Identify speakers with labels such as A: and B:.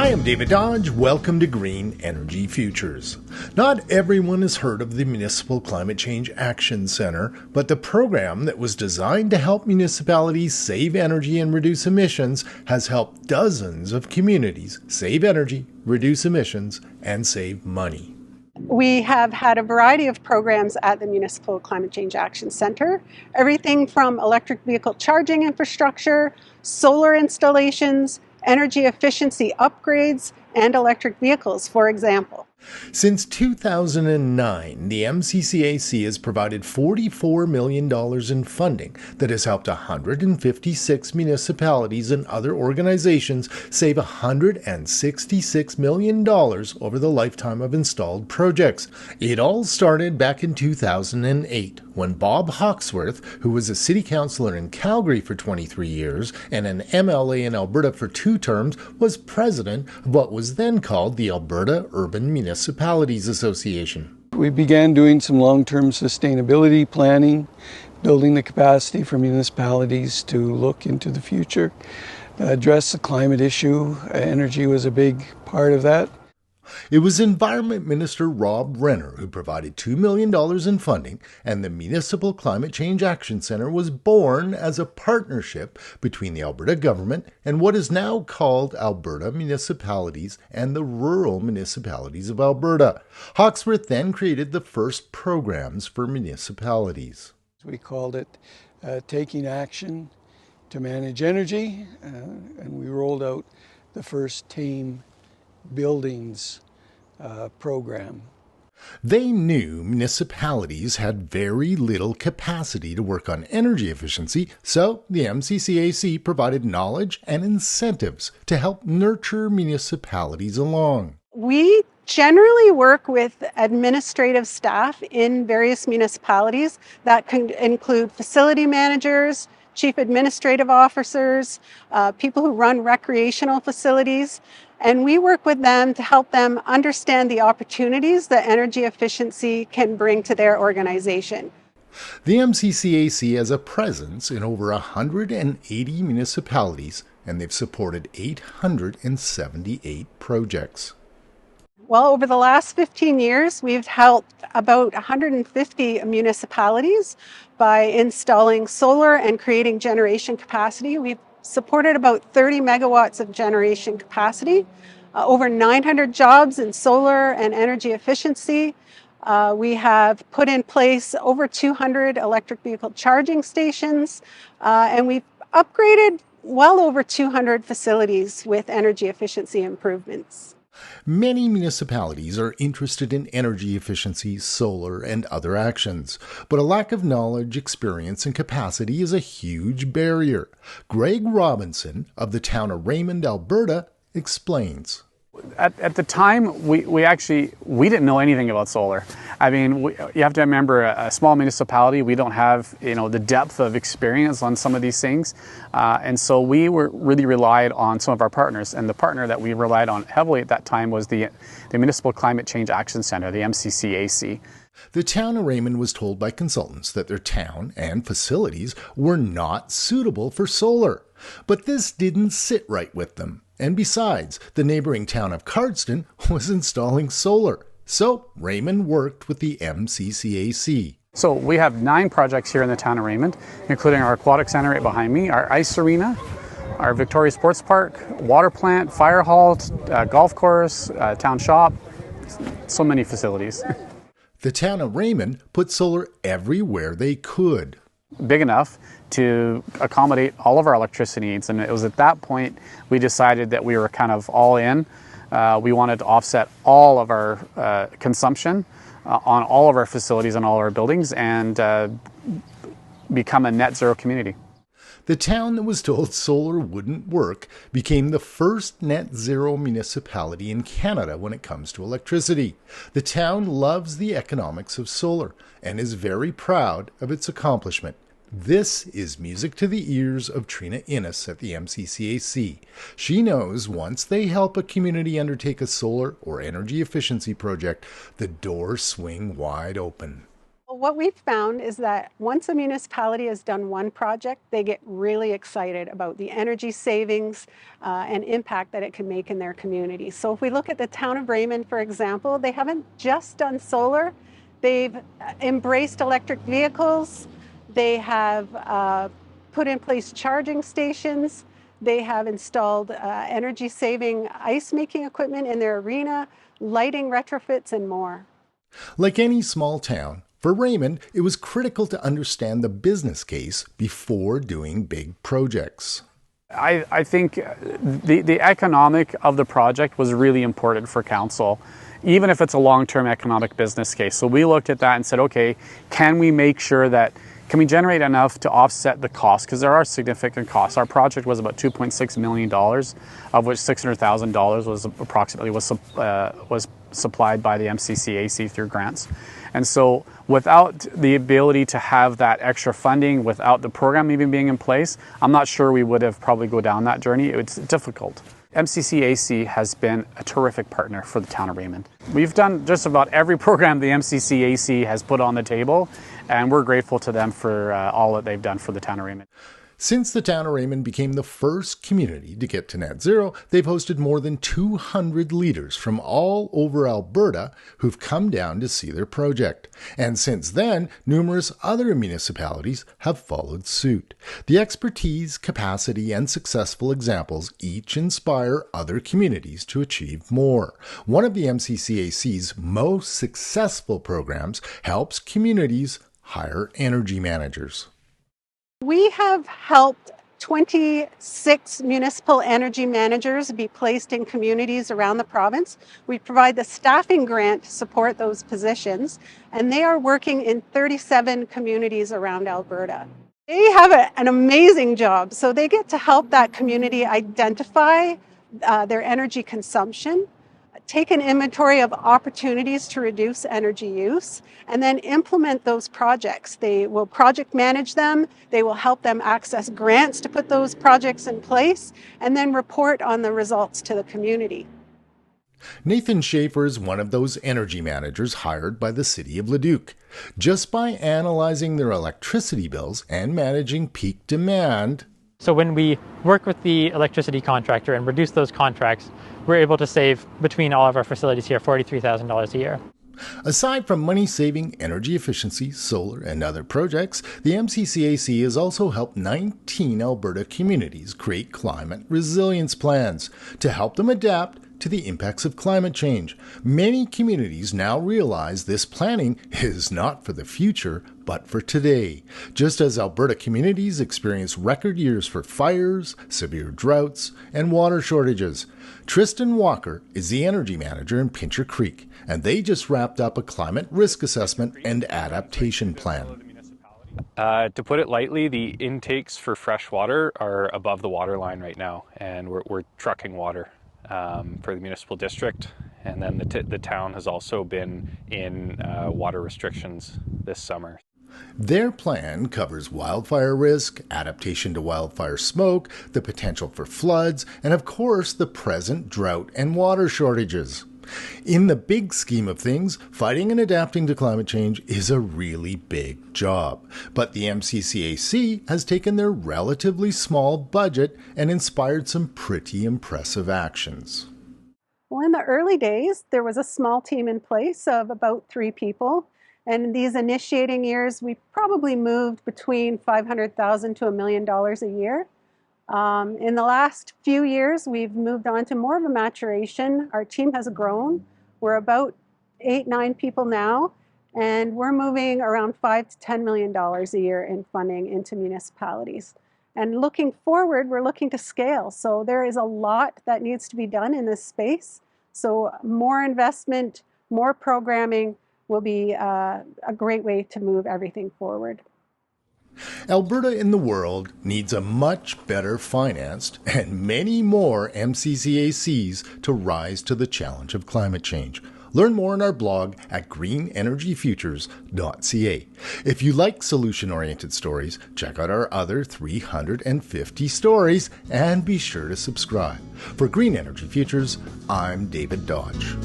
A: Hi, I'm David Dodge. Welcome to Green Energy Futures. Not everyone has heard of the Municipal Climate Change Action Center, but the program that was designed to help municipalities save energy and reduce emissions has helped dozens of communities save energy, reduce emissions, and save money.
B: We have had a variety of programs at the Municipal Climate Change Action Center, everything from electric vehicle charging infrastructure, solar installations, energy efficiency upgrades, and electric vehicles, for example.
A: Since 2009, the MCCAC has provided $44 million in funding that has helped 156 municipalities and other organizations save $166 million over the lifetime of installed projects. It all started back in 2008 when Bob Hawksworth, who was a city councillor in Calgary for 23 years and an MLA in Alberta for 2 terms, was president of what was then called the Alberta Urban Municipalities Association.
C: We began doing some long-term sustainability planning, building the capacity for municipalities to look into the future, address the climate issue. Energy was a big part of that.
A: It was Environment Minister Rob Renner who provided $2 million in funding, and the Municipal Climate Change Action Centre was born as a partnership between the Alberta government and what is now called Alberta Municipalities and the rural municipalities of Alberta. Hawksworth then created the first programs for municipalities.
C: We called it Taking Action to Manage Energy, and we rolled out the first TAME buildings program.
A: They knew municipalities had very little capacity to work on energy efficiency, so the MCCAC provided knowledge and incentives to help nurture municipalities along.
B: We generally work with administrative staff in various municipalities that can include facility managers, chief administrative officers, people who run recreational facilities. And we work with them to help them understand the opportunities that energy efficiency can bring to their organization.
A: The MCCAC has a presence in over 180 municipalities, and they've supported 878 projects.
B: Well, over the last 15 years, we've helped about 150 municipalities by installing solar and creating generation capacity. We've supported about 30 megawatts of generation capacity, over 900 jobs in solar and energy efficiency. We have put in place over 200 electric vehicle charging stations, and we've upgraded well over 200 facilities with energy efficiency improvements.
A: Many municipalities are interested in energy efficiency, solar, and other actions, but a lack of knowledge, experience, and capacity is a huge barrier. Greg Robinson of the town of Raymond, Alberta, explains.
D: At the time, we didn't know anything about solar. I mean, you have to remember, a small municipality, we don't have the depth of experience on some of these things, and so we were really relied on some of our partners. And the partner that we relied on heavily at that time was the Municipal Climate Change Action Center, the MCCAC.
A: The town of Raymond was told by consultants that their town and facilities were not suitable for solar, but this didn't sit right with them. And besides, the neighboring town of Cardston was installing solar. So Raymond worked with the MCCAC.
D: So we have 9 projects here in the town of Raymond, including our aquatic center right behind me, our ice arena, our Victoria Sports Park, water plant, fire hall, golf course, town shop, so many facilities.
A: The town of Raymond put solar everywhere they could.
D: Big enough to accommodate all of our electricity needs, and it was at that point we decided that we were kind of all in. We wanted to offset all of our consumption on all of our facilities and all our buildings and become a net zero community.
A: The town that was told solar wouldn't work became the first net zero municipality in Canada when it comes to electricity. The town loves the economics of solar and is very proud of its accomplishment. This is music to the ears of Trina Innes at the MCCAC. She knows once they help a community undertake a solar or energy efficiency project, the doors swing wide open.
B: What we've found is that once a municipality has done one project, they get really excited about the energy savings and impact that it can make in their community. So if we look at the town of Raymond, for example, they haven't just done solar, they've embraced electric vehicles, they have put in place charging stations, they have installed energy-saving ice-making equipment in their arena, lighting retrofits, and more.
A: Like any small town, for Raymond, it was critical to understand the business case before doing big projects.
D: I think the economic of the project was really important for council, even if it's a long-term economic business case. So we looked at that and said, okay, can we make sure that, can we generate enough to offset the costs? Because there are significant costs. Our project was about $2.6 million, of which $600,000 was approximately was supplied by the MCCAC through grants. And so without the ability to have that extra funding, without the program even being in place, I'm not sure we would have probably go down that journey. It's difficult. MCCAC has been a terrific partner for the town of Raymond. We've done just about every program the MCCAC has put on the table, and we're grateful to them for all that they've done for the town of Raymond.
A: Since the town of Raymond became the first community to get to net zero, they've hosted more than 200 leaders from all over Alberta who've come down to see their project. And since then, numerous other municipalities have followed suit. The expertise, capacity, and successful examples each inspire other communities to achieve more. One of the MCCAC's most successful programs helps communities hire energy managers.
B: We have helped 26 municipal energy managers be placed in communities around the province. We provide the staffing grant to support those positions, and they are working in 37 communities around Alberta. They have an amazing job, so they get to help that community identify their energy consumption, take an inventory of opportunities to reduce energy use, and then implement those projects. They will project manage them, they will help them access grants to put those projects in place, and then report on the results to the community.
A: Nathan Schaefer is one of those energy managers hired by the City of Leduc. Just by analyzing their electricity bills and managing peak demand,
E: so when we work with the electricity contractor and reduce those contracts, we're able to save between all of our facilities here $43,000 a year.
A: Aside from money-saving energy efficiency, solar, and other projects, the MCCAC has also helped 19 Alberta communities create climate resilience plans to help them adapt to the impacts of climate change. Many communities now realize this planning is not for the future, but for today. Just as Alberta communities experience record years for fires, severe droughts, and water shortages. Tristan Walker is the energy manager in Pincher Creek, and they just wrapped up a climate risk assessment and adaptation plan.
F: To put it lightly, the intakes for fresh water are above the water line right now, and we're trucking water for the municipal district. And then the town has also been in water restrictions this summer.
A: Their plan covers wildfire risk, adaptation to wildfire smoke, the potential for floods, and of course the present drought and water shortages. In the big scheme of things, fighting and adapting to climate change is a really big job. But the MCCAC has taken their relatively small budget and inspired some pretty impressive actions.
B: Well, in the early days, there was a small team in place of about 3 people. And in these initiating years, we probably moved between $500,000 to $1 million a year. In the last few years, we've moved on to more of a maturation. Our team has grown. We're about 8-9 people now, and we're moving around $5 to $10 million a year in funding into municipalities. And looking forward, we're looking to scale. So there is a lot that needs to be done in this space. So more investment, more programming will be a great way to move everything forward.
A: Alberta in the world needs a much better financed and many more MCCACs to rise to the challenge of climate change. Learn more in our blog at GreenEnergyFutures.ca. If you like solution-oriented stories, check out our other 350 stories and be sure to subscribe. For Green Energy Futures, I'm David Dodge.